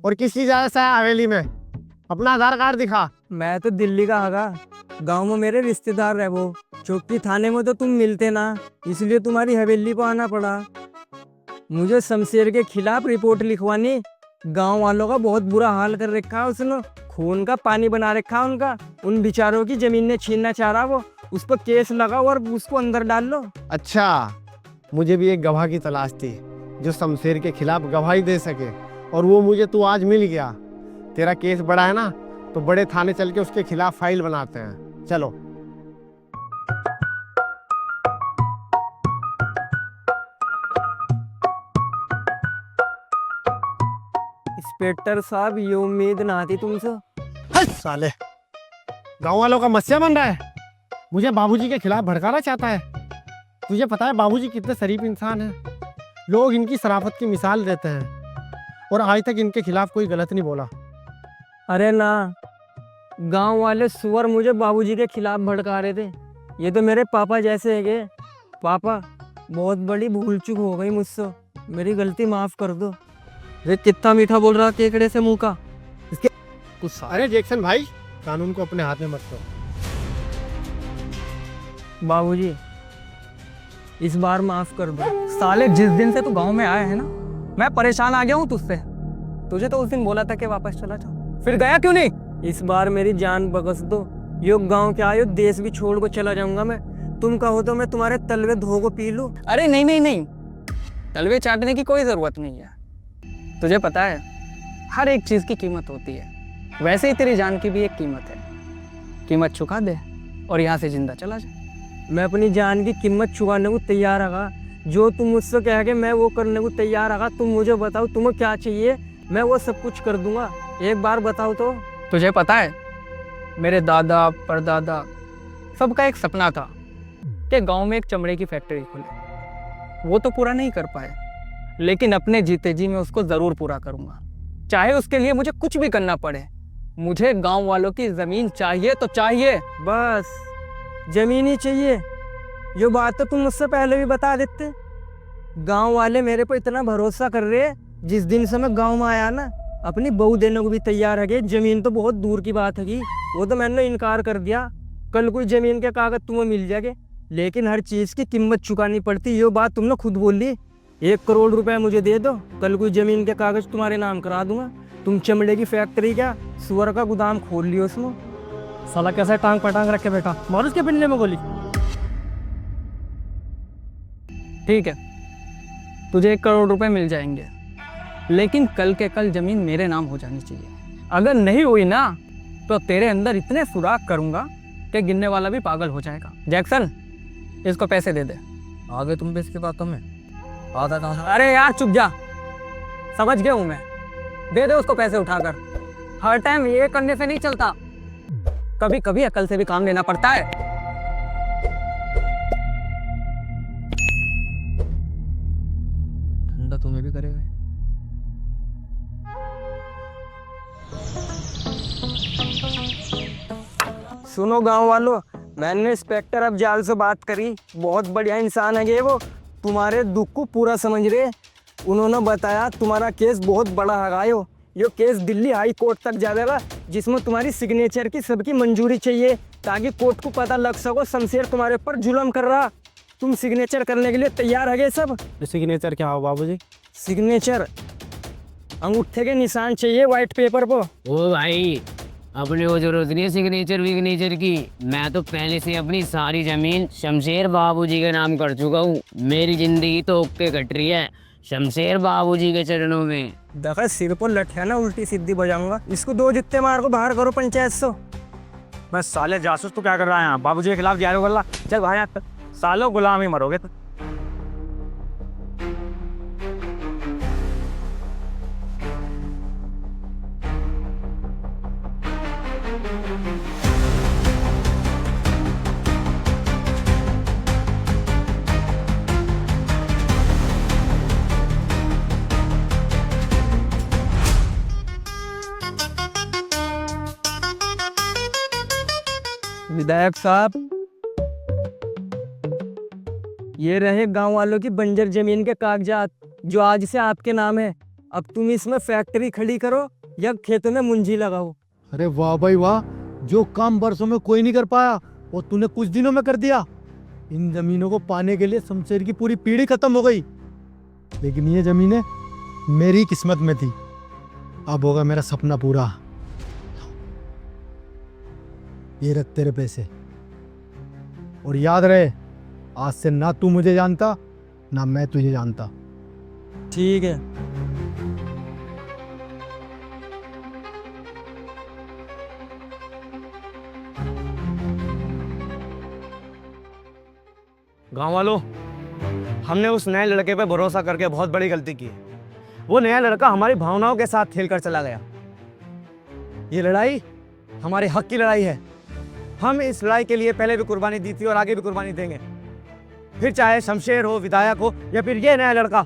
और किस चीज आया है हवेली में? अपना आधार कार्ड दिखा। मैं तो दिल्ली का हगा, गांव में मेरे रिश्तेदार है वो। चौकी थाने में तो तुम मिलते ना, इसलिए तुम्हारी हवेली को आना पड़ा। मुझे शमशेर के खिलाफ रिपोर्ट लिखवानी। गांव वालों का बहुत बुरा हाल कर रखा है उसने, खून का पानी बना रखा है उनका। उन बेचारों की जमीनें छीनना चाह रहा वो, उस पर केस लगाओ और उसको अंदर डाल लो। अच्छा, मुझे भी एक गवाह की तलाश थी जो शमशेर के खिलाफ गवाही दे सके, और वो मुझे तू आज मिल गया। तेरा केस बड़ा है ना, तो बड़े थाने चल के उसके खिलाफ फाइल बनाते हैं। चलो। इंस्पेक्टर साहब, ये उम्मीद ना थी तुमसे। हट साले, गांव वालों का मस्या बन रहा है, मुझे बाबूजी के खिलाफ भड़काना चाहता है। तुझे पता है बाबूजी कितने शरीफ इंसान हैं? लोग इनकी शराफत की मिसाल देते हैं, और आज तक इनके खिलाफ कोई गलत नहीं बोला। अरे ना, गांव वाले सुअर मुझे बाबूजी के खिलाफ भड़का रहे थे। ये तो मेरे पापा जैसे है के। पापा, बहुत बड़ी भूल चूक हो गई मुझसे, मेरी गलती माफ कर दो। ये कितना मीठा बोल रहा केकड़े से मुंह का। इसके कुछ अरे जैक्सन भाई, कानून को अपने हाथ में मत लो। बाबूजी, इस बार माफ कर दो। साले, जिस दिन से तू गांव में आया है ना, मैं परेशान आ गया हूँ तुझसे। तुझे तो उस दिन बोला था कि वापस चला जाओ, फिर गया क्यों नहीं? इस बार मेरी जान बख्श दो। यो गांव के आयो, देश भी छोड़ को चला जाऊंगा मैं। तुम कहो तो मैं तुम्हारे तलवे धो को पी लूं। अरे नहीं नहीं नहीं, तलवे चाटने की कोई ज़रूरत नहीं है। तुझे पता है, हर एक चीज़ की कीमत होती है, वैसे ही तेरी जान की भी एक कीमत है। कीमत चुका दे और यहाँ से जिंदा चला जा। मैं अपनी जान की कीमत चुकाने को तैयार रहा। जो तुम मुझसे कह के मैं वो करने को तैयार रहा। तुम मुझे बताओ तुम्हें क्या चाहिए, मैं वो सब कुछ कर दूंगा। एक बार बताओ तो। तुझे पता है, मेरे दादा परदादा सबका एक सपना था कि गांव में एक चमड़े की फैक्ट्री खुले। वो तो पूरा नहीं कर पाए, लेकिन अपने जीते जी मैं उसको ज़रूर पूरा करूँगा, चाहे उसके लिए मुझे कुछ भी करना पड़े। मुझे गांव वालों की ज़मीन चाहिए तो चाहिए। बस जमीन ही चाहिए? ये बात तो तुम मुझसे पहले भी बता देते। गांव वाले मेरे पर इतना भरोसा कर रहे हैं, जिस दिन से मैं गांव में आया ना, अपनी बहू देने को भी तैयार है। जमीन तो बहुत दूर की बात है, वो तो मैंने इनकार कर दिया। कल कोई जमीन के कागज तुम्हें मिल जाएंगे, लेकिन हर चीज़ की कीमत चुकानी पड़ती। ये बात तुमने खुद बोल ली। 1 करोड़ रुपए मुझे दे दो, कल कोई जमीन के कागज तुम्हारे नाम करा दूंगा। तुम चमड़े की फैक्ट्री क्या, सुअर का गोदाम खोल लियो उसमें। साला कैसे टांग पटांग रखे बैठा, मार उसके पिंडे में गोली। ठीक है, तुझे 1 करोड़ रुपए मिल जाएंगे, लेकिन कल के कल जमीन मेरे नाम हो जानी चाहिए। अगर नहीं हुई ना, तो तेरे अंदर इतने सुराख करूंगा कि गिनने वाला भी पागल हो जाएगा। जैक्सन, इसको पैसे दे दे। आगे तुम भी इसकी बातों में आधा था। अरे यार चुप जा, समझ गया हूं मैं। दे दे उसको पैसे उठाकर। हर टाइम ये करने से नहीं चलता, कभी कभी अकल से भी काम लेना पड़ता है। ठंडा तुम्हें भी करेगा। सुनो गांव वालों, मैंने इंस्पेक्टर अफजाल से बात करी। बहुत बढ़िया इंसान है ये वो, तुम्हारे दुख को पूरा समझ रहे। उन्होंने बताया तुम्हारा केस बहुत बड़ा है। ये केस दिल्ली हाई कोर्ट तक जाएगा, जिसमें तुम्हारी सिग्नेचर की सबकी मंजूरी चाहिए, ताकि कोर्ट को पता लग सको शमशेर तुम्हारे ऊपर जुल्म कर रहा। तुम सिग्नेचर करने के लिए तैयार है सब? सिग्नेचर क्या हो बाबूजी? सिग्नेचर अंगूठे के निशान चाहिए व्हाइट पेपर पर। ओ भाई, अपने को जरूरत नहीं है सिग्नेचर विग्नेचर की। मैं तो पहले से अपनी सारी जमीन शमशेर बाबूजी के नाम कर चुका हूँ। मेरी जिंदगी तो ओके कट रही है शमशेर बाबूजी के चरणों में। देखा, सिर पर लठिया ना उल्टी सीधी बजाऊंगा। इसको 2 जुत्ते मार को बाहर करो पंचायत से। मैं साले जासूस, तू क्या कर रहा है यहाँ? बाबूजी के खिलाफ जा रहा। चल भाई, यहाँ सालों गुलाम ही मरोगे तो। विधायक साहब, ये रहे गांव वालों की बंजर जमीन के कागजात, जो आज से आपके नाम है। अब तुम इसमें फैक्ट्री खड़ी करो या खेतों में मुंजी लगाओ। अरे वाह भाई वाह, जो काम बरसों में कोई नहीं कर पाया वो तूने कुछ दिनों में कर दिया। इन जमीनों को पाने के लिए शमशेर की पूरी पीढ़ी खत्म हो गई, लेकिन ये जमीनें मेरी किस्मत में थी। अब होगा मेरा सपना पूरा। ये रख तेरे पैसे, और याद रहे आज से ना तू मुझे जानता ना मैं तुझे जानता। ठीक है। गांव वालों, हमने उस नए लड़के पे भरोसा करके बहुत बड़ी गलती की है। वो नया लड़का हमारी भावनाओं के साथ खेल कर चला गया। ये लड़ाई हमारे हक की लड़ाई है। हम इस लड़ाई के लिए पहले भी कुर्बानी दी थी और आगे भी कुर्बानी देंगे, फिर चाहे शमशेर हो, विधायक हो या फिर ये नया लड़का।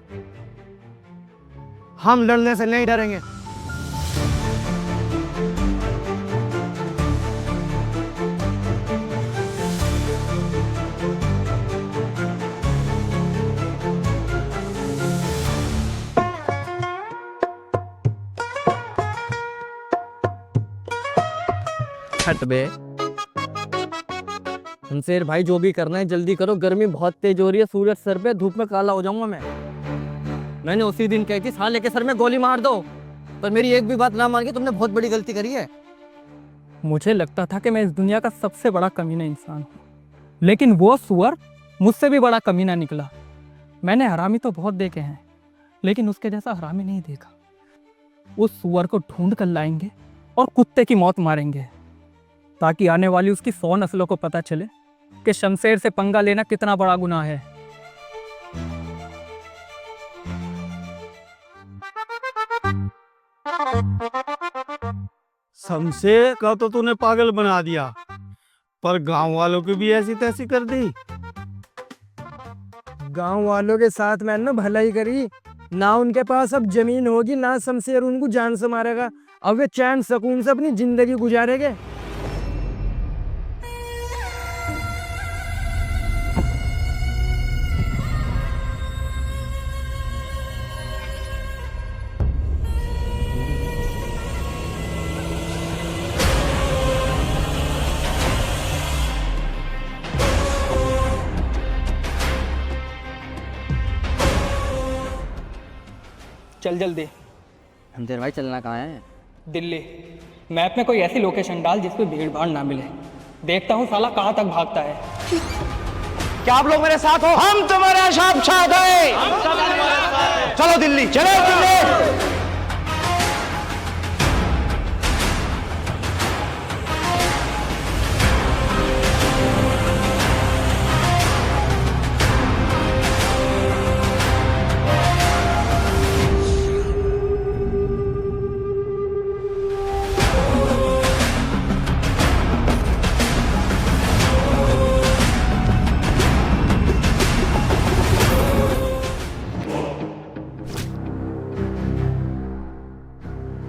हम लड़ने से नहीं डरेंगे। हट बे। शमशेर भाई, जो भी करना है जल्दी करो, गर्मी बहुत तेज हो रही है, सूरज सर पे, धूप में काला हो जाऊंगा मैं। मैंने उसी दिन कही थी साले के सर में गोली मार दो, पर मेरी एक भी बात ना मान के तुमने बहुत बड़ी गलती करी है। मुझे लगता था कि मैं इस दुनिया का सबसे बड़ा कमीना इंसान हूँ, लेकिन वो सुअर मुझसे भी बड़ा कमीना निकला। मैंने हरामी तो बहुत देखे हैं, लेकिन उसके जैसा हरामी नहीं देखा। उस सुअर को ढूंढ कर लाएंगे और कुत्ते की मौत मारेंगे, ताकि आने वाली उसकी 100 नस्लों को पता चले कि शमशेर से पंगा लेना कितना बड़ा गुनाह है। शमशेर का तो तूने पागल बना दिया, पर गांव वालों की भी ऐसी तैसी कर दी। गांव वालों के साथ मैंने ना भलाई करी। ना उनके पास अब जमीन होगी, ना शमशेर उनको जान से मारेगा। अब वे चैन सुकून से अपनी जिंदगी गुजारेंगे। चल जल्दी। शमशेर भाई, चलना कहाँ है? दिल्ली। मैप में कोई ऐसी लोकेशन डाल जिस पे भीड़ भाड़ ना मिले। देखता हूँ साला कहाँ तक भागता है। क्या आप लोग मेरे साथ हो? हम तुम्हारे साथ हैं। चलो दिल्ली, चलो दिल्ली।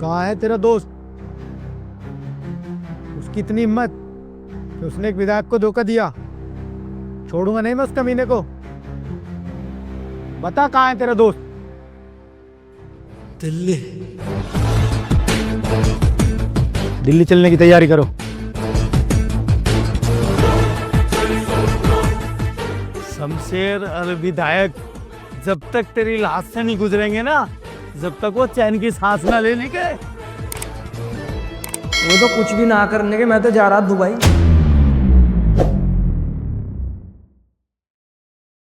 कहाँ है तेरा दोस्त? उसकी इतनी हिम्मत कि उसने एक विधायक को धोखा दिया। छोड़ूंगा नहीं मैं उस कमीने को। बता कहाँ है तेरा दोस्त? दिल्ली। दिल्ली चलने की तैयारी करो। शमशेर और विधायक जब तक तेरी लाश से नहीं गुजरेंगे ना, जब तक वो चैन की सांस ना लेने के। वो तो कुछ भी ना करने के, मैं तो जा रहा दुबई।